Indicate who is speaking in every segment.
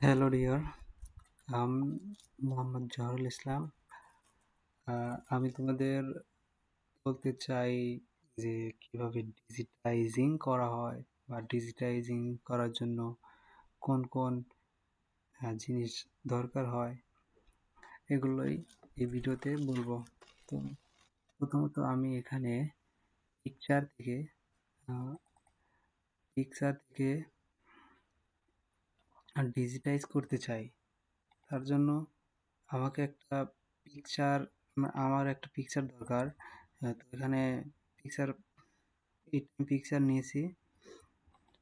Speaker 1: Hello dear, আম মোহাম্মদ জহরুল ইসলাম। আমি তোমাদের বলতে চাই যে কিভাবে ডিজিটাইজিং করা হয় বা ডিজিটাইজিং করার জন্য কোন কোন জিনিস দরকার হয়, এগুলোই এই ভিডিওতে বলবো। তো প্রথমত আমি এখানে পিকচার থেকে আহ, পিকচার থেকে ডিজিটাইজ করতে চাই। তার জন্য আমাকে একটা পিকচার আমার একটা পিকচার দরকার। তো এখানে পিকচার পিকচার নিয়েছি।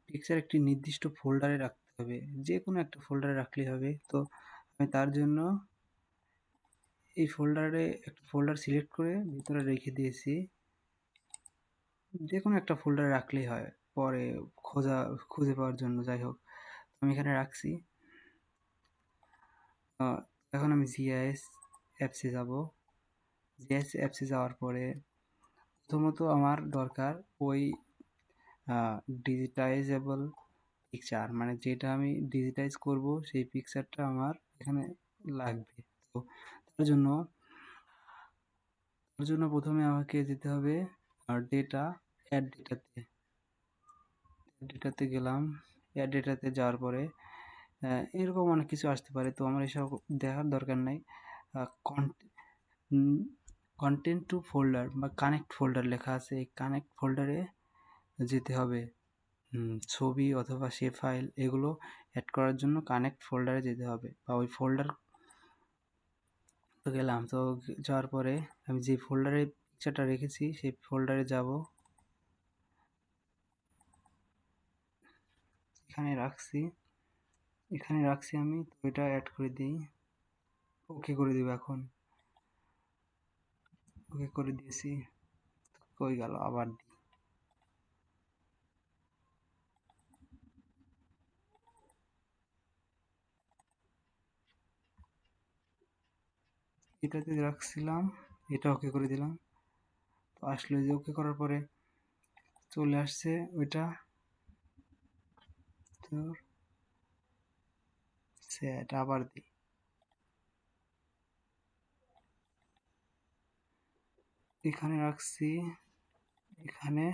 Speaker 1: পিকচার একটি নির্দিষ্ট ফোল্ডারে রাখতে হবে, যে কোনো একটা ফোল্ডারে রাখলেই হবে। তো আমি তার জন্য এই ফোল্ডারে একটা ফোল্ডার সিলেক্ট করে ভিতরে রেখে দিয়েছি। যে কোনো একটা ফোল্ডারে রাখলেই হয়, পরে খুঁজে পাওয়ার জন্য। যাই হোক, আমি এখানে রাখছি। আহ, এখন আমি জিআইএস অ্যাপসে যাব। জিআইএস অ্যাপসে যাওয়ার পরে প্রথমত আমার দরকার ওই ডিজিটাইজেবল পিকচার, মানে যেটা আমি ডিজিটাইজ করব সেই পিকচারটা আমার এখানে লাগবে। তো তার জন্য প্রথমে আমাকে যেতে হবে ডেটা, অ্যাড ডেটাতে গেলাম। অ্যাড ডেটাতে যাওয়ার পরে এরকম অনেক কিছু আসতে পারে, তো আমার এসব দেখার দরকার নাই। কন্টেন্ট টু ফোল্ডার বা কানেক্ট ফোল্ডার লেখা আছে, এই কানেক্ট ফোল্ডারে যেতে হবে। ছবি অথবা শেপ ফাইল এগুলো অ্যাড করার জন্য কানেক্ট ফোল্ডারে যেতে হবে, বা ওই ফোল্ডার তো গেলাম। তো যাওয়ার পরে আমি যে ফোল্ডারে পিকচারটা রেখেছি সেই ফোল্ডারে যাব। এখানে রাখছি আমি। তো এটা অ্যাড করে দিই, ওকে করে দিব। এখন ওকে করে দিয়েছি। কই গেল, আবার দিই। এটাতে রাখছিলাম, এটা ওকে করে দিলাম। তো আসলে যে ওকে করার পরে চলে আসছে ওইটা। তো সেট আবার দিই। এখানে রাখছি, এখানে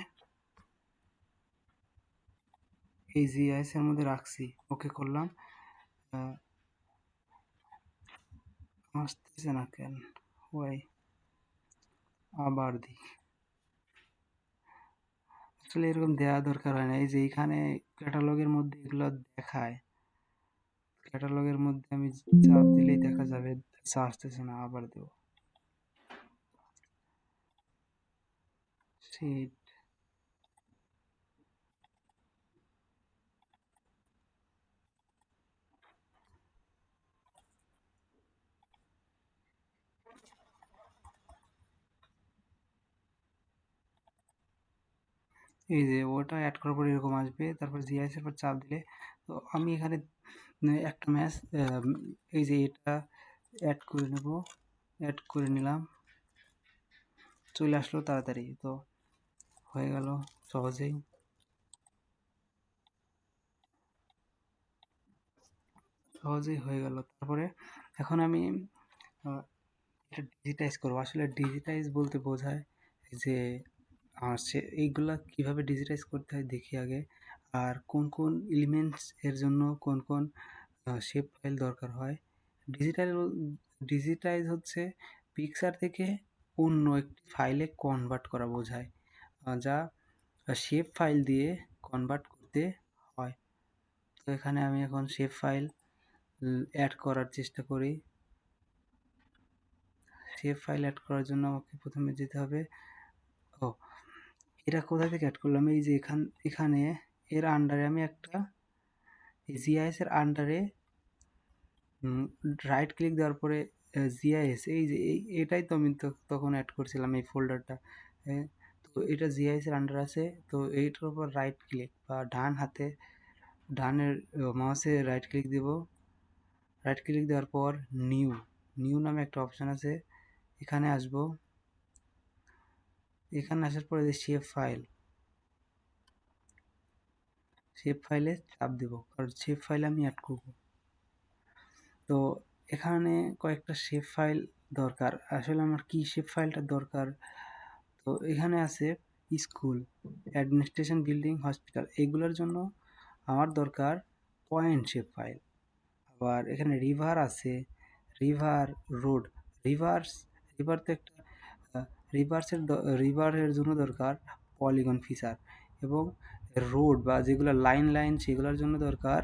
Speaker 1: এই জিআইএস এর মধ্যে রাখছি, ওকে করলাম। আসতেছে না কেন, ওয়াই, আবার দিই। আসলে এরকম দেওয়া দরকার হয় না। এই যে এখানে ক্যাটালগের মধ্যে এগুলো দেখায়, ক্যাটালগের মধ্যে আমি চাপ দিলেই দেখা যাবে। আসতেছে না, আবার দেব। সেই এই যে ওটা অ্যাড করার পর এরকম আসবে, তারপর জিআইএস এর পর চাপ দিলে। তো আমি এখানে একটা ম্যাচ, এই যে এটা অ্যাড করে নেব, অ্যাড করে নিলাম। চলে আসলো তাড়াতাড়ি, তো হয়ে গেল সহজেই। হয়ে গেল। তারপরে এখন আমি এটা ডিজিটাইজ করবো। আসলে ডিজিটাইজ বলতে বোঝায় যে এইগুলা কিভাবে ডিজিটাইজ করতে হয় দেখি আগে। আর কোন কোন এলিমেন্টস এর জন্য কোন কোন শেপ ফাইল দরকার হয়। ডিজিটাল ডিজিটাইজ হচ্ছে পিকচার থেকে অন্য একটি ফাইলে কনভার্ট করা বোঝায়, যা শেপ ফাইল দিয়ে কনভার্ট করতে হয়। তো এখানে আমি এখন শেপ ফাইল অ্যাড করার চেষ্টা করি। শেপ ফাইল অ্যাড করার জন্য আমাকে প্রথমে যেতে হবে। ও, এটা কোথা থেকে অ্যাড করলাম, এই যে এখানে এর আন্ডারে আমি একটা জিআইএস এর আন্ডারে রাইট ক্লিক দেওয়ার পরে জিআইএস, এই যে এটাই তো আমি তখন অ্যাড করছিলাম এই ফোল্ডারটা। তো এটা জিআইএস এর আন্ডার আছে। তো এইটার উপর রাইট ক্লিক বা ডানের মাউসে রাইট ক্লিক দিব। রাইট ক্লিক দেওয়ার পর নিউ নিউ নামে একটা অপশন আছে, এখানে আসব। এখানে আসার পরে যে শেপ ফাইলে চাপ দেব, কারণ শেপ ফাইলে আমি অ্যাড করব। তো এখানে কয়েকটা শেপ ফাইল দরকার। আসলে আমার কি শেপ ফাইলটা দরকার? তো এখানে আছে স্কুল, অ্যাডমিনিস্ট্রেশন, বিল্ডিং, হসপিটাল, এগুলোর জন্য আমার দরকার পয়েন্ট শেপ ফাইল। আবার এখানে রিভার আছে, রিভার, রোড, রিভার্স, রিভার তো একটা রিভার্সের রিভারের জন্য দরকার পলিগন ফিচার, এবং রোড বা যেগুলো লাইন লাইন সেগুলোর জন্য দরকার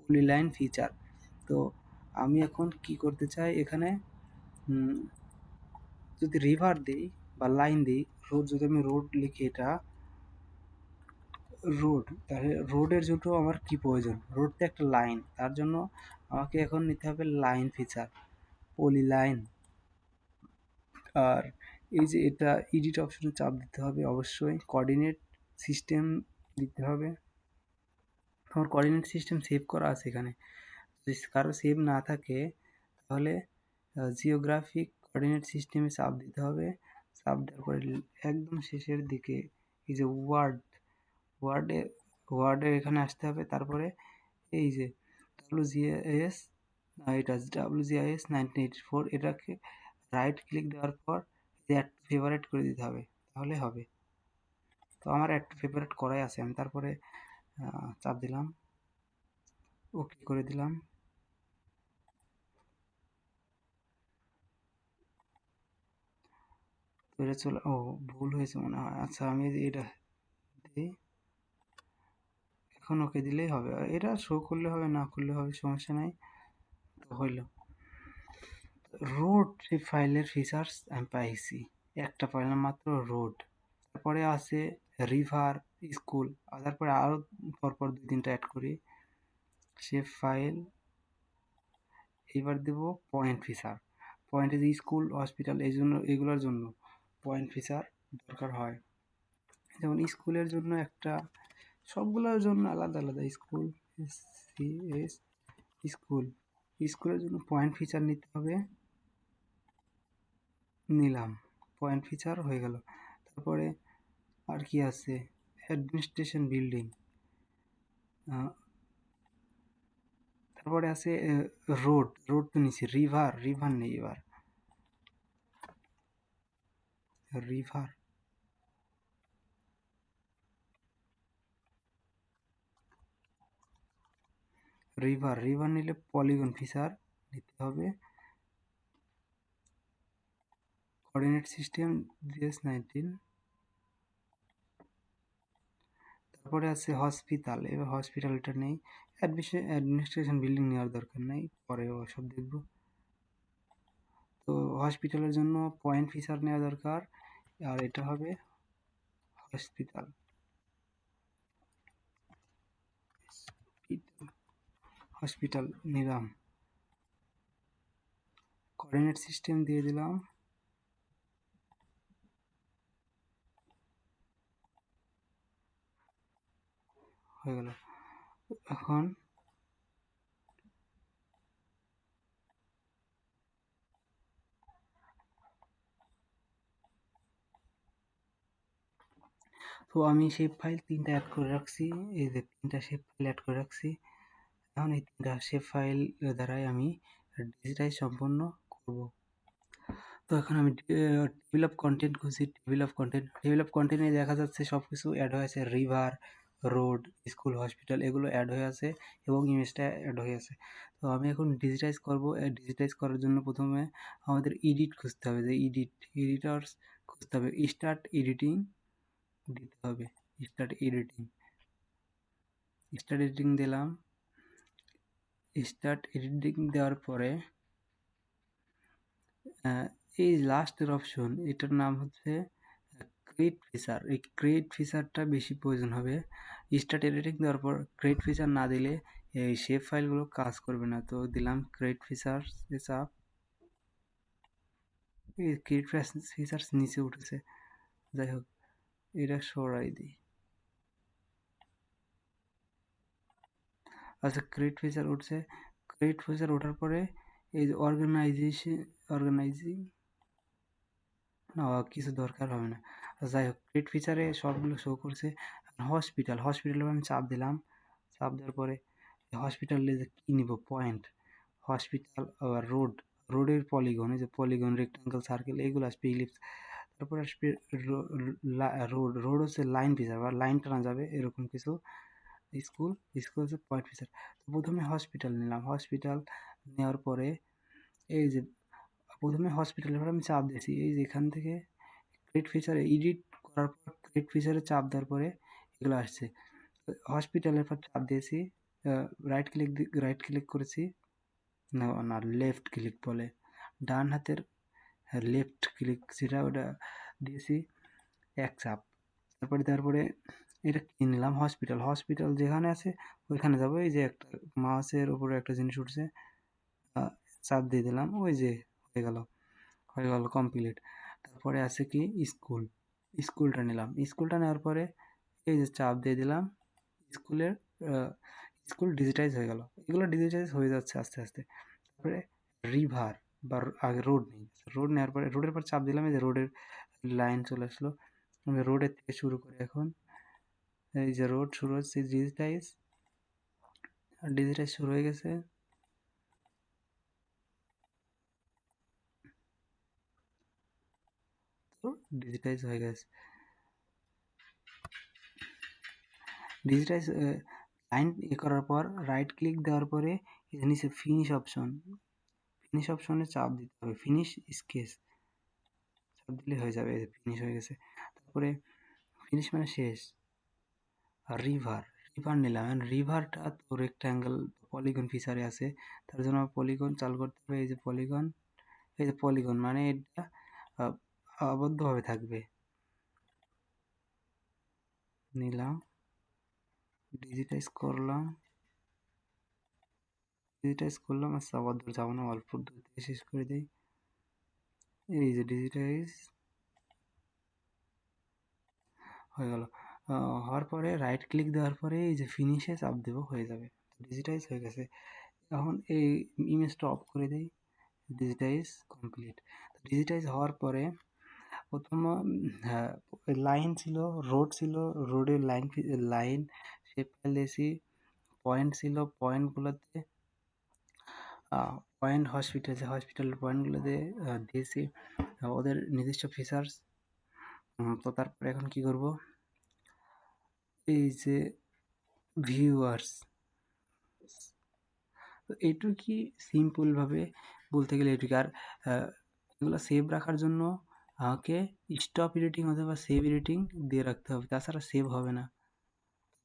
Speaker 1: পলিলাইন ফিচার। তো আমি এখন কি করতে চাই, এখানে যদি রিভার দিই বা লাইন দিই, রোড যদি আমি রোড লিখি, এটা রোড, তাহলে রোডের জন্য আমার কি প্রয়োজন? রোড তো একটা লাইন, তার জন্য আমাকে এখন নিতে হবে লাইন ফিচার, পলিলাইন। আর এই যে এটা এডিট অপশনে চাপ দিতে হবে, অবশ্যই কোঅর্ডিনেট সিস্টেম দিতে হবে। আমার কোঅর্ডিনেট সিস্টেম সেভ করা আছে এখানে, যদি কারো সেভ না থাকে তাহলে জিওগ্রাফিক কোঅর্ডিনেট সিস্টেমে চাপ দিতে হবে। চাপ দেওয়ার পরে একদম শেষের দিকে এই যে ওয়ার্ডে ওয়ার্ডে এখানে আসতে হবে। তারপরে এই যে WGIS, এটা WGIS 1984, এটাকে রাইট ক্লিক দেওয়ার পর অ্যাড টু ফেভারিট করে দিতে হবে, তাহলে হবে। তো আমার অ্যাড টু ফেভারিট করাই আছে, আমি তারপরে চাপ দিলাম, ওকে করে দিলাম। তো এটা চলে, ও ভুল হয়েছে মনে হয়। আচ্ছা আমি এটা দিই, এখন ওকে দিলেই হবে। এটা শো করলে হবে, না করলে হবে, সমস্যা নাই। তো হইল, রোড ফাইলের ফিচার্স আমি পাইছি, একটা পাইলাম মাত্র, রোড। তারপরে আছে রিভার, স্কুল, আর তারপরে আরও পরপর দুই তিনটা অ্যাড করি শেপ ফাইল। এবার দেব পয়েন্ট ফিচার। পয়েন্টে যে স্কুল, হসপিটাল, এই জন্য এগুলোর জন্য পয়েন্ট ফিচার দরকার হয়। যেমন স্কুলের জন্য একটা, সবগুলোর জন্য আলাদা আলাদা, স্কুল, SCS, স্কুল, স্কুলের জন্য পয়েন্ট ফিচার নিতে হবে, নিলাম, পয়েন্ট ফিচার হয়ে গেল। তারপরে আর কি আছে, অ্যাডমিনিস্ট্রেশন, বিল্ডিং, তারপরে আছে রোড, রোড তো নিচে, রিভার, রিভার নেই এবার, রিভার, রিভার, রিভার নিলে পলিগন ফিচার নিতে হবে, কোঅর্ডিনেট সিস্টেম GS19। তারপরে আছে হসপিটাল, এবার হসপিটালটা নেই, অ্যাডমিনিস্ট্রেশন, বিল্ডিং নেওয়ার দরকার নেই, পরে ওসব দেখব। তো হসপিটালের জন্য পয়েন্ট ফিচার নেওয়া দরকার, আর এটা হবে হসপিটাল, হসপিটাল নিলাম, কোঅর্ডিনেট সিস্টেম দিয়ে দিলাম, হয়ে গেল। এখন তো আমি শেপ ফাইল 3টা অ্যাড করে রাখছি, এই যে 3টা শেপ ফাইল অ্যাড করে রাখছি। এখন এই 3টা শেপ ফাইল দ্বারাই আমি ডিজিটাইজ সম্পন্ন করব। তো এখন আমি টেবিল অফ কন্টেন্ট খুঁজছি, টেবিল অফ কন্টেন্টে দেখা যাচ্ছে সব কিছু অ্যাড হয়ে আছে, রিভার, রোড, স্কুল, হসপিটাল, এগুলো অ্যাড হয়ে আছে এবং ইমেজটা অ্যাড হয়ে আছে। তো আমি এখন ডিজিটাইজ করব। ডিজিটাইজ করার জন্য প্রথমে আমাদের এডিট খুঁজতে হবে, যে এডিটরস খুঁজতে হবে, স্টার্ট এডিটিং দিতে হবে, স্টার্ট এডিটিং, স্টার্ট এডিটিং দিলাম। স্টার্ট এডিটিং দেওয়ার পরে এই লাস্টের অপশন, এটার নাম হচ্ছে ক্রিয়েট ফিচার। এই ক্রিয়েট ফিচারটা বেশি প্রয়োজন হবে। স্টার্ট এডিটিং দেওয়ার পর ক্রিয়েট ফিচার না দিলে এই শেপ ফাইলগুলো কাজ করবে না। তো দিলাম ক্রিয়েট ফিচার্স, চাপ, এই ক্রিয়েট ফিচার্স নিচে উঠেছে, যাই হোক এটা সরাই দিই। আচ্ছা ক্রিয়েট ফিচার উঠছে, ক্রিয়েট ফিচার ওঠার পরে এই যে অর্গানাইজিং, না কিছু দরকার হবে না। যাই হোক ক্রিয়েট ফিচারে সবগুলো শো করছে। হসপিটালে আমি চাপ দিলাম, চাপ দেওয়ার পরে হসপিটালে যে কী নিব, পয়েন্ট, হসপিটাল আবার রোড, রোডের পলিগন, এই যে পলিগন, রেক্টাঙ্গেল, সার্কেল এগুলো আসবে ইলিপস। তারপরে আসবে রোড, রোড হচ্ছে লাইন ফিচার বা লাইন টানা যাবে এরকম কিছু। স্কুল, স্কুল হচ্ছে পয়েন্ট ফিচার। তো প্রথমে হসপিটাল নিলাম, হসপিটাল নেওয়ার পরে এই যে প্রথমে হসপিটালের পর আমি চাপ দিয়েছি, এই যে এখান থেকে ক্রিয়েট ফিচারে এডিট করার পর ক্রিয়েট ফিচারে চাপ দেওয়ার পরে এগুলো আসছে। হসপিটালের পর চাপ দিয়েছি, রাইট ক্লিক করেছি, না না লেফট ক্লিক বলে, ডান হাতের লেফট ক্লিক যেটা ওটা দিয়েছি এক চাপ। তারপরে এটা কিনে নিলাম হসপিটাল, হসপিটাল যেখানে আছে ওইখানে যাবো। এই যে একটা মাউসের উপরে একটা জিনিস উঠছে, চাপ দিয়ে দিলাম, ওই যে হয়ে গেল কমপ্লিট। তারপরে আছে কি স্কুল, স্কুলটা নিলাম, স্কুলটা নেওয়ার পরে এই যে চাপ দিয়ে দিলাম, স্কুলের স্কুল ডিজিটাইজ হয়ে গেল। এগুলো ডিজিটাইজ হয়ে যাচ্ছে আস্তে আস্তে। তারপরে রিভার বা আগে রোড নেই, রোড নেওয়ার পরে রোডের পর চাপ দিলাম, এই যে রোডের লাইন চলে আসলো। আমি রোডের থেকে শুরু করি এখন, এই যে রোড শুরু হচ্ছে ডিজিটাইজ, ডিজিটাইজ শুরু হয়ে গেছে। তো ডিজিটাইজ হয়ে গেছে, ডিজিটাইজ লাইন করার পর রাইট ক্লিক দেওয়ার পরে এখানে নিচে ফিনিশ অপশন, ফিনিশ অপশনে চাপ দিতে হবে, ফিনিশ স্কেচ চাপ দিলে হয়ে যাবে, ফিনিশ হয়ে গেছে। তারপরে ফিনিশ মানে শেষ। আর রিভার, রিভার নিলাম, রিভারটা তো রেক্ট্যাঙ্গেল পলিগন ফিচারে আছে, তার জন্য পলিগন চালু করতে হবে। এই যে পলিগন, এই যে পলিগন মানে এটা আবদ্ধভাবে থাকবে, নিলাম, ডিজিটাইজ করলাম, ডিজিটাইজ করলাম। আচ্ছা আবার দূর যাবো না, অল্প দূর থেকে শেষ করে দিই। এই যে ডিজিটাইজ হয়ে গেল। হওয়ার পরে রাইট ক্লিক দেওয়ার পরে এই যে ফিনিশে চাপ দেবো, হয়ে যাবে, ডিজিটাইজ হয়ে গেছে। এখন এই ইমেজটা অফ করে দিই, ডিজিটাইজ কমপ্লিট। ডিজিটাইজ হওয়ার পরে প্রথম হ্যাঁ, লাইন ছিল, রোড ছিল, রোডের লাইন লাইন শেপ ফাইল দিয়েছি, পয়েন্ট ছিল, পয়েন্টগুলোতে পয়েন্ট হসপিটাল, যে হসপিটালের পয়েন্টগুলোতে দিয়েছি ওদের নির্দিষ্ট ফিচার্স। তো তারপরে এখন কি করব, এই যে ভিউয়ার্স, তো এইটুকুই সিম্পলভাবে বলতে গেলে এটুকু। আর এগুলো সেভ রাখার জন্য আমাকে স্টপ এডিটিং অথবা সেভ এডিটিং দিয়ে রাখতে হবে, তাছাড়া সেভ হবে না।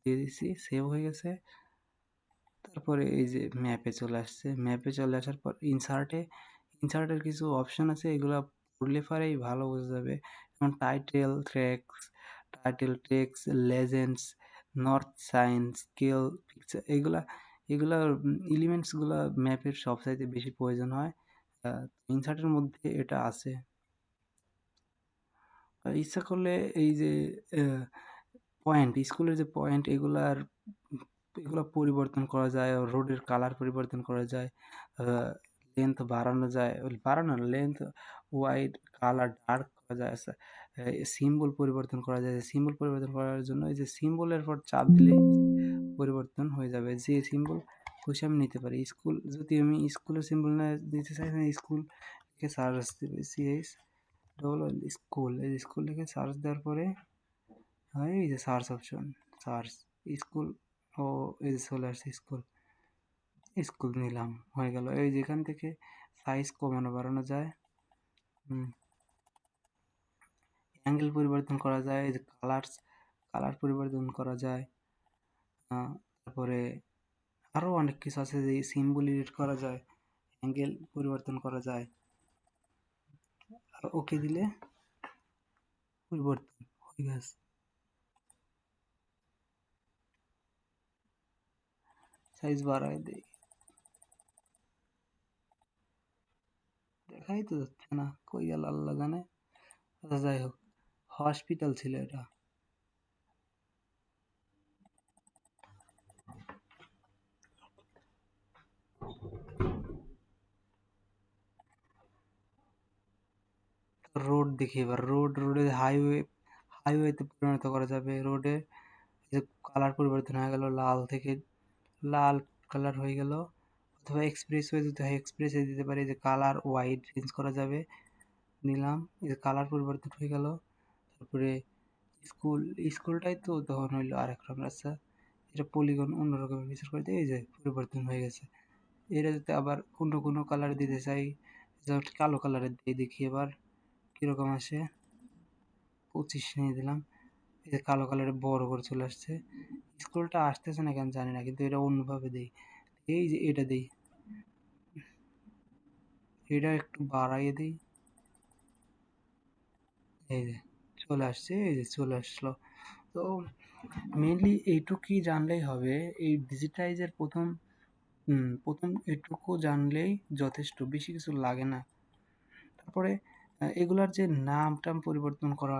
Speaker 1: দিয়ে দিচ্ছি, সেভ হয়ে গেছে। তারপরে এই যে ম্যাপে চলে আসছে, ম্যাপে চলে আসার পর ইনসার্টের কিছু অপশন আছে, এগুলো পড়লে পরেই ভালো বোঝা যাবে। যেমন টাইটেল ট্রেক্স, legends, north sign, scale, picture, এগুলা এলিমেন্টসগুলো ম্যাপের সবচাইতে বেশি প্রয়োজন হয়। ইনসার্টের মধ্যে এটা আছে। ইচ্ছা করলে এই যে পয়েন্ট, স্কুলের যে পয়েন্ট এগুলা পরিবর্তন করা যায়, রোডের কালার পরিবর্তন করা যায়, লেন্থ বাড়ানো যায়, বাড়ানো লেন্থ ওয়াইড, কালার ডার্ক করা যায়, সিম্বল পরিবর্তন করা যায়। সিম্বল পরিবর্তন করার জন্য এই যে সিম্বলের পর চাপ দিলে পরিবর্তন হয়ে যাবে, যে সিম্বল খুশি আমি নিতে পারি। স্কুল যদি আমি স্কুলের সিম্বল না দিতে চাই, স্কুল লিখে সার্চ দেবে, স্কুল, এই স্কুল লিখে সার্চ দেওয়ার পরে এই যে সার্চ অপশন, সার্চ স্কুল, ও এই যে চলে আসছে স্কুল, স্কুল নিলাম, হয়ে গেল। এই যেখান থেকে সাইজ কমানো বাড়ানো যায়, অ্যাঙ্গেল পরিবর্তন করা যায়, এই যে কালার পরিবর্তন করা যায়, তারপরে আরও অনেক কিছু আছে, যে সিম্বল এডিট করা যায়, অ্যাঙ্গেল পরিবর্তন করা যায়। আর ওকে দিলে পরিবর্তন হয়ে গেছে। সাইজ বাড়ায় দেই, দেখাই তো যাচ্ছে না, কই গেল আল্লাহ জানে। আচ্ছা যাই হোক, হসপিটাল ছিল এটা। রোড দেখি এবার, রোডে হাইওয়েতে পরিণত করা যাবে। রোডে যে কালার পরিবর্তন হয়ে গেল, লাল থেকে লাল কালার হয়ে গেল, অথবা এক্সপ্রেস হয়ে যদি হয় এক্সপ্রেসে দিতে পারি, যে কালার হোয়াইট চেঞ্জ করা যাবে, নিলাম, এই যে কালার পরিবর্তন হয়ে গেল। তারপরে স্কুল, স্কুলটাই তো তখন হইলো আরেক রকম রাস্তা, এটা পলিগন অন্যরকম কিছু করে দিয়ে এই যে পরিবর্তন হয়ে গেছে। এটা যদি আবার অন্য কোনো কালার দিতে চাই, যেমন কালো কালারের দিয়ে দেখি এবার কিরকম আসে। 25 নিয়ে দিলাম, এই যে কালো কালারে বড় করে চলে আসছে। স্কুলটা আসতেছে না কেন জানি না, কিন্তু এটা অন্যভাবে দেই। এই যে এটা দেই, এটা একটু বাড়াইয়ে দিই, এই যে চলে আসছে, এই যে চলে আসলো। তো মেইনলি এইটুকুই জানলেই হবে, এই ডিজিটাইজের প্রথম এটুকু জানলেই যথেষ্ট, বেশি কিছু লাগে না। তারপরে এগুলার যে নাম টাম পরিবর্তন করা,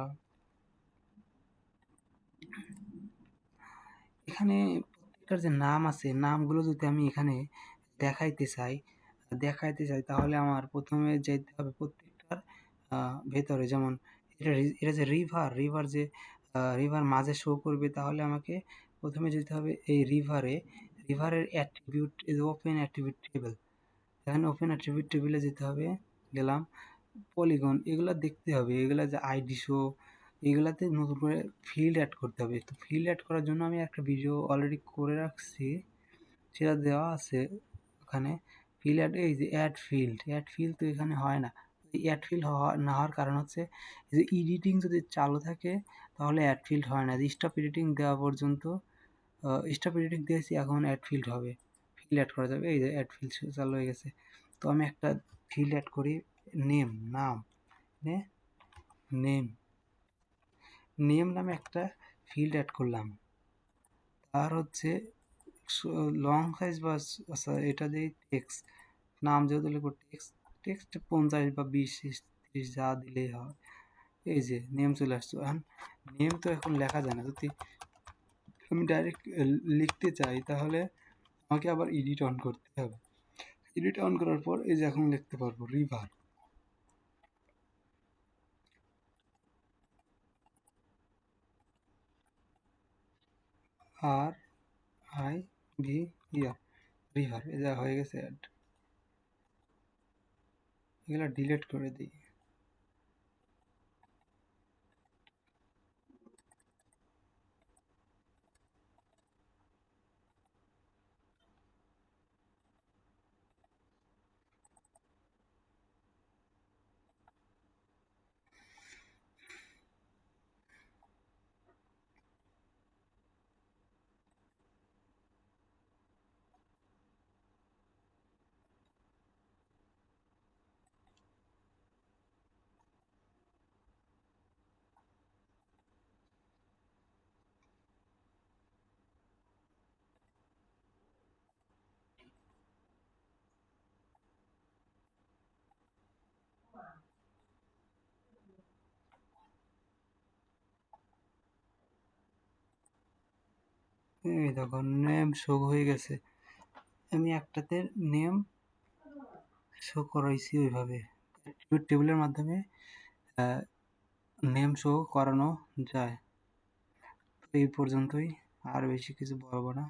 Speaker 1: এখানে প্রত্যেকটার যে নাম আছে, নামগুলো যদি আমি এখানে দেখাইতে চাই তাহলে আমার প্রথমে যেতে হবে প্রত্যেকটার ভেতরে। যেমন এটা যে রিভার যে রিভার মাঝে শো করবে, তাহলে আমাকে প্রথমে যেতে হবে এই রিভারের অ্যাট্রিবিউট, এই যে ওপেন অ্যাট্রিবিউট টেবিল, এখানে ওপেন অ্যাট্রিবিউট টেবিলে যেতে হবে, গেলাম। পলিগন এগুলা দেখতে হবে, এগুলা যে আইডি শো, এগুলাতে নতুন করে ফিল্ড অ্যাড করতে হবে। তো ফিল্ড অ্যাড করার জন্য আমি একটা ভিডিও অলরেডি করে রাখছি, সেটা দেওয়া আছে ওখানে। ফিল্ড অ্যাড, এই যে অ্যাড ফিল্ড তো এখানে হয় না। অ্যাড ফিল্ড না হওয়ার কারণ হচ্ছে, এই যে এডিটিং যদি চালু থাকে তাহলে অ্যাড ফিল্ড হয় না। স্টপ এডিটিং দেওয়া পর্যন্ত, স্টপ এডিটিং দিয়েছি, এখন অ্যাড ফিল্ড হবে, ফিল্ড অ্যাড করা যাবে। এই যে অ্যাড ফিল্ড চালু হয়ে গেছে। তো আমি একটা ফিল্ড অ্যাড করি, নাম, নেম নেম নামে একটা ফিল্ড অ্যাড করলাম। আর হচ্ছে লং সাইজ বা, আচ্ছা এটা দিই টেক্সট, নাম যেহেতু লিখবো টেক্সট 50 বা 20 30 যা দিলেই হয়। এই যে নেম চলে আসছে। এখন নেম তো এখন লেখা যায় না, যদি আমি ডাইরেক্ট লিখতে চাই তাহলে আমাকে আবার এডিট অন করতে হবে। এডিট অন করার পর এই যে এখন লিখতে পারবো রিভার, আর আই ভি ইয়ার, রিভার, এই যা হয়ে গেছে অ্যাড। এগুলো ডিলিট করে দিই। এই দেখো নেম শো হয়ে গেছে, আমি একটাতে নেম শো করাইছি ওইভাবে। টেবিলের মাধ্যমে নেম শো করানো যায়। তো এই পর্যন্তই, আর বেশি কিছু বলবো না।